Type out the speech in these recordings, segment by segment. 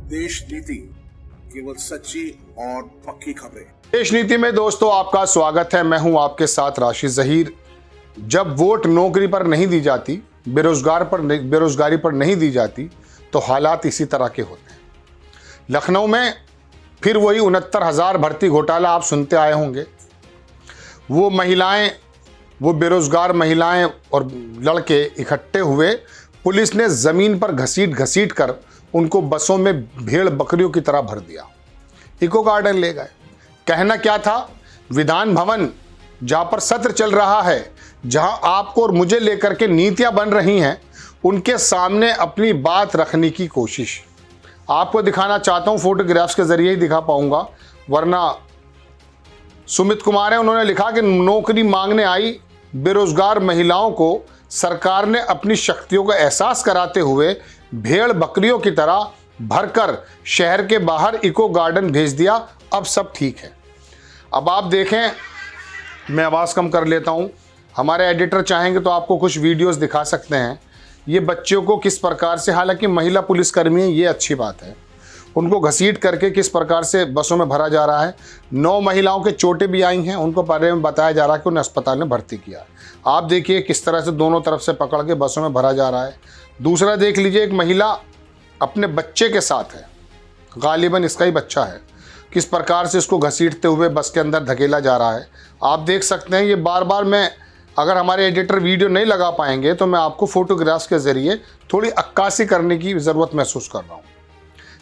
देश नीति, केवल सच्ची और पक्की खबरें। देश नीति में दोस्तों आपका स्वागत है। मैं हूं आपके साथ राशिद जहीर। जब वोट नौकरी पर नहीं दी जाती, बेरोजगारी पर नहीं दी जाती, तो हालात इसी तरह के होते हैं। लखनऊ में फिर वही 69,000 भर्ती घोटाला आप सुनते आए होंगे। वो महिलाएं, वो बेरोजगार महिलाएं और लड़के इकट्ठे हुए, पुलिस ने ज़मीन पर घसीट कर उनको बसों में भेड़ बकरियों की तरह भर दिया। इको गार्डन ले गए। कहना क्या था, विधान भवन जहाँ पर सत्र चल रहा है, जहाँ आपको और मुझे लेकर के नीतियाँ बन रही हैं, उनके सामने अपनी बात रखने की कोशिश। आपको दिखाना चाहता हूँ, फोटोग्राफ्स के ज़रिए ही दिखा पाऊँगा, वरना सुमित कुमार है, उन्होंने लिखा कि नौकरी मांगने आई बेरोजगार महिलाओं को सरकार ने अपनी शक्तियों का एहसास कराते हुए भेड़ बकरियों की तरह भरकर शहर के बाहर इको गार्डन भेज दिया। अब सब ठीक है। अब आप देखें, मैं आवाज़ कम कर लेता हूं। हमारे एडिटर चाहेंगे तो आपको कुछ वीडियोस दिखा सकते हैं। ये बच्चों को किस प्रकार से, हालांकि महिला पुलिसकर्मी है, ये अच्छी बात है, उनको घसीट करके किस प्रकार से बसों में भरा जा रहा है। 9 महिलाओं के चोटें भी आई हैं, उनको बारे में बताया जा रहा है कि उन्हें अस्पताल में भर्ती किया है। आप देखिए किस तरह से दोनों तरफ से पकड़ के बसों में भरा जा रहा है। दूसरा देख लीजिए, एक महिला अपने बच्चे के साथ है, गालिबन इसका ही बच्चा है, किस प्रकार से इसको घसीटते हुए बस के अंदर धकेला जा रहा है। आप देख सकते हैं। ये बार बार मैं, अगर हमारे एडिटर वीडियो नहीं लगा पाएंगे तो मैं आपको फोटोग्राफ्स के ज़रिए थोड़ी अक्कासी करने की ज़रूरत महसूस कर रहा हूँ।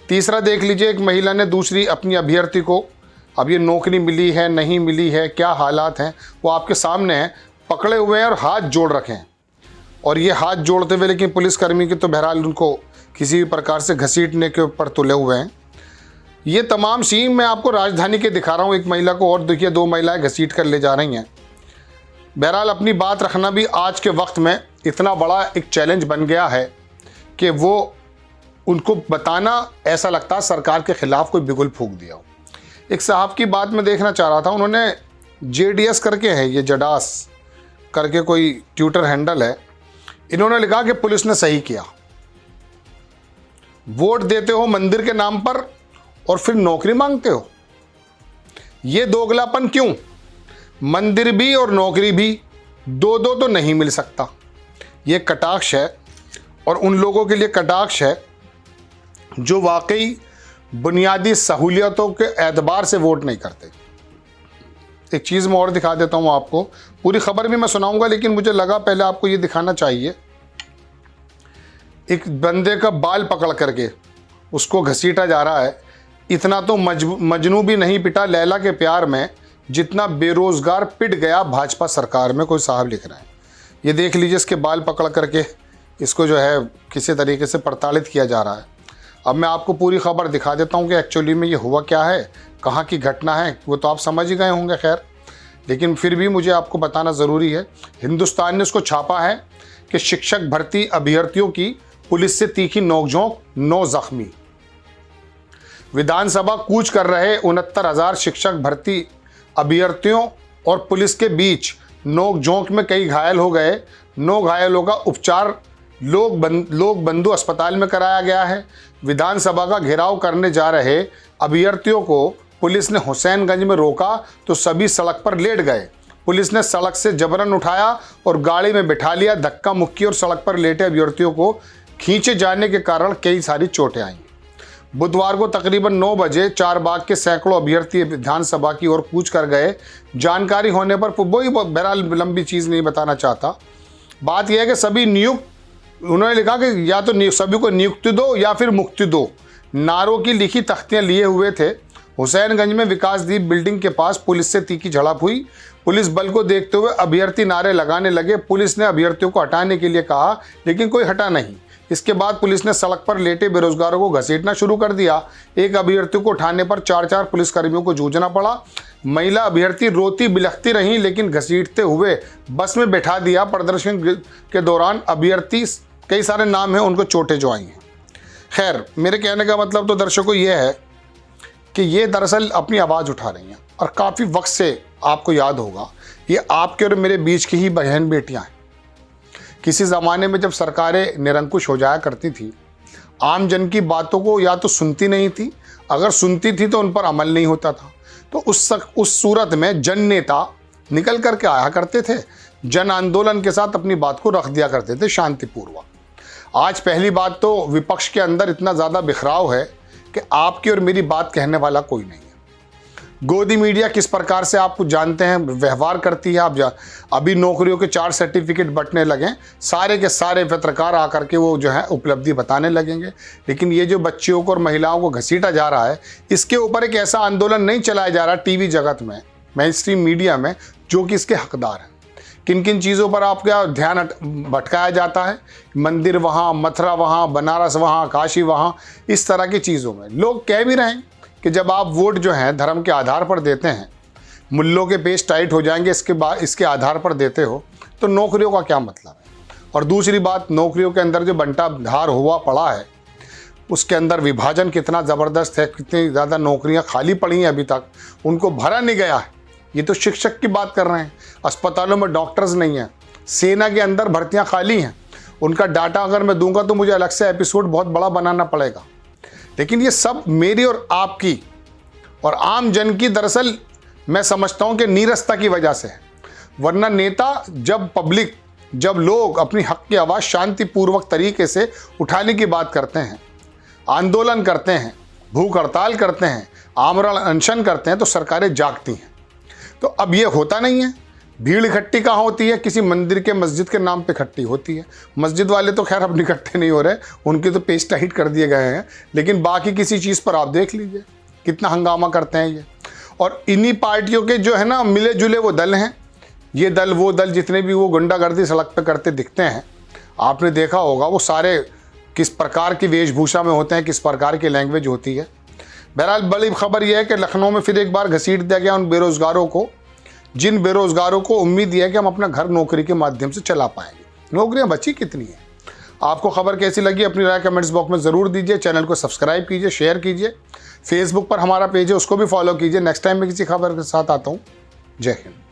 तीसरा देख लीजिए, एक महिला ने दूसरी अपनी अभ्यर्थी को, अब ये नौकरी मिली है नहीं मिली है, क्या हालात हैं, वो आपके सामने हैं, पकड़े हुए हैं और हाथ जोड़ रखे हैं। और ये हाथ जोड़ते हुए, लेकिन पुलिसकर्मी की तो बहरहाल उनको किसी भी प्रकार से घसीटने के ऊपर तुले हुए हैं। ये तमाम सीन मैं आपको राजधानी के दिखा रहा हूँ। एक महिला को और देखिए, 2 महिलाएं घसीट कर ले जा रही हैं। बहरहाल अपनी बात रखना भी आज के वक्त में इतना बड़ा एक चैलेंज बन गया है कि वो उनको बताना ऐसा लगता है सरकार के खिलाफ कोई बिगुल फूंक दिया हो। एक साहब की बात मैं देखना चाह रहा था, उन्होंने JDS करके है, ये जडास करके कोई ट्विटर हैंडल है, इन्होंने लिखा कि पुलिस ने सही किया। वोट देते हो मंदिर के नाम पर और फिर नौकरी मांगते हो, ये दोगलापन क्यों? मंदिर भी और नौकरी भी, दो तो नहीं मिल सकता। ये कटाक्ष है, और उन लोगों के लिए कटाक्ष है जो वाकई बुनियादी सहूलियतों के एतबार से वोट नहीं करते। एक चीज़ मैं और दिखा देता हूँ आपको, पूरी खबर भी मैं सुनाऊंगा, लेकिन मुझे लगा पहले आपको ये दिखाना चाहिए। एक बंदे का बाल पकड़ करके उसको घसीटा जा रहा है। इतना तो मजनू भी नहीं पिटा लैला के प्यार में जितना बेरोजगार पिट गया भाजपा सरकार में, कोई साहब लिख रहे हैं। ये देख लीजिए, इसके बाल पकड़ करके इसको जो है किसी तरीके से प्रताड़ित किया जा रहा है। अब मैं आपको पूरी खबर दिखा देता हूँ कि एक्चुअली में ये हुआ क्या है, कहाँ की घटना है, वो तो आप समझ ही गए होंगे खैर, लेकिन फिर भी मुझे आपको बताना ज़रूरी है। हिंदुस्तान ने उसको छापा है कि शिक्षक भर्ती अभ्यर्थियों की पुलिस से तीखी नोकझोंक, 9 जख्मी। विधानसभा कूच कर रहे 69,000 शिक्षक भर्ती अभ्यर्थियों और पुलिस के बीच नोकझोंक में कई घायल हो गए। 9 घायलों का उपचार लोक बंधु अस्पताल में कराया गया है। विधानसभा का घेराव करने जा रहे अभ्यर्थियों को पुलिस ने हुसैनगंज में रोका तो सभी सड़क पर लेट गए। पुलिस ने सड़क से जबरन उठाया और गाड़ी में बिठा लिया। धक्का मुक्की और सड़क पर लेटे अभ्यर्थियों को खींचे जाने के कारण कई सारी चोटें आईं। बुधवार को तकरीबन 9 बजे चारबाग के सैकड़ों अभ्यर्थी विधानसभा की ओर कूच कर गए। जानकारी होने पर, वही बहरहाल लंबी चीज़ नहीं बताना चाहता, बात यह है कि सभी नियुक्त, उन्होंने लिखा कि या तो सभी को नियुक्ति दो या फिर मुक्ति दो नारों की लिखी तख्तियां लिए हुए थे। हुसैनगंज में विकासदीप बिल्डिंग के पास पुलिस से तीखी झड़प हुई। पुलिस बल को देखते हुए अभ्यर्थी नारे लगाने लगे। पुलिस ने अभ्यर्थियों को हटाने के लिए कहा, लेकिन कोई हटा नहीं। इसके बाद पुलिस ने सड़क पर लेटे बेरोजगारों को घसीटना शुरू कर दिया। एक अभ्यर्थी को उठाने पर 4 पुलिसकर्मियों को जूझना पड़ा। महिला अभ्यर्थी रोती बिलखती रहीं, लेकिन घसीटते हुए बस में बैठा दिया। प्रदर्शन के दौरान अभ्यर्थी, कई सारे नाम हैं, उनको चोटें जो आई हैं। खैर, मेरे कहने का मतलब तो दर्शकों ये है कि ये दरअसल अपनी आवाज़ उठा रही हैं, और काफ़ी वक्त से आपको याद होगा, ये आपके और मेरे बीच की ही बहन बेटियां हैं। किसी ज़माने में जब सरकारें निरंकुश हो जाया करती थी, आम जन की बातों को या तो सुनती नहीं थी, अगर सुनती थी तो उन पर अमल नहीं होता था। तो उस सूरत में जन नेता निकल करके आया करते थे, जन आंदोलन के साथ अपनी बात को रख दिया करते थे शांतिपूर्वक। आज पहली बात तो विपक्ष के अंदर इतना ज़्यादा बिखराव है कि आपकी और मेरी बात कहने वाला कोई नहीं है। गोदी मीडिया किस प्रकार से आप जानते हैं व्यवहार करती है। आप अभी नौकरियों के 4 सर्टिफिकेट बंटने लगे, सारे के सारे पत्रकार आकर के वो जो है उपलब्धि बताने लगेंगे। लेकिन ये जो बच्चियों को और महिलाओं को घसीटा जा रहा है, इसके ऊपर एक ऐसा आंदोलन नहीं चलाया जा रहा टीवी जगत में, मेन स्ट्रीम मीडिया में, जो कि इसके हकदार हैं। किन किन चीज़ों पर आपका ध्यान भटकाया जाता है? मंदिर वहाँ, मथुरा वहाँ, बनारस वहाँ, काशी वहाँ, इस तरह की चीज़ों में लोग कह भी रहे हैं कि जब आप वोट जो है धर्म के आधार पर देते हैं, मुल्लों के पेश टाइट हो जाएंगे इसके आधार पर देते हो, तो नौकरियों का क्या मतलब है? और दूसरी बात, नौकरियों के अंदर जो बंटाधार हुआ पड़ा है, उसके अंदर विभाजन कितना ज़बरदस्त है, कितनी ज़्यादा नौकरियां खाली पड़ी हैं, अभी तक उनको भरा नहीं गया है। ये तो शिक्षक की बात कर रहे हैं, अस्पतालों में डॉक्टर्स नहीं हैं, सेना के अंदर भर्तियां खाली हैं। उनका डाटा अगर मैं दूंगा तो मुझे अलग से एपिसोड बहुत बड़ा बनाना पड़ेगा। लेकिन ये सब मेरी और आपकी और आम जन की, दरअसल मैं समझता हूँ कि नीरसता की वजह से है। वरना नेता जब लोग अपनी हक की आवाज़ शांतिपूर्वक तरीके से उठाने की बात करते हैं, आंदोलन करते हैं, भूख हड़ताल करते हैं, आमरण अनशन करते हैं, तो सरकारें जागती हैं। तो अब ये होता नहीं है। भीड़ इकट्ठी कहाँ होती है? किसी मंदिर के, मस्जिद के नाम पे इकट्ठी होती है। मस्जिद वाले तो खैर अब इकट्ठे नहीं हो रहे, उनके तो पेज टाइट कर दिए गए हैं। लेकिन बाकी किसी चीज़ पर आप देख लीजिए कितना हंगामा करते हैं ये। और इन्हीं पार्टियों के जो है ना मिले जुले वो दल हैं, ये दल वो दल, जितने भी वो गुंडागर्दी सड़क पे करते दिखते हैं, आपने देखा होगा वो सारे किस प्रकार की वेशभूषा में होते हैं, किस प्रकार की लैंग्वेज होती है। बहरहाल बड़ी खबर यह है कि लखनऊ में फिर एक बार घसीट दिया गया उन बेरोज़गारों को, जिन बेरोज़गारों को उम्मीद है कि हम अपना घर नौकरी के माध्यम से चला पाएंगे। नौकरियां बची कितनी हैं? आपको खबर कैसी लगी? अपनी राय कमेंट्स बॉक्स में ज़रूर दीजिए। चैनल को सब्सक्राइब कीजिए, शेयर कीजिए। फेसबुक पर हमारा पेज है, उसको भी फॉलो कीजिए। नेक्स्ट टाइम मैं किसी खबर के साथ आता हूँ। जय हिंद।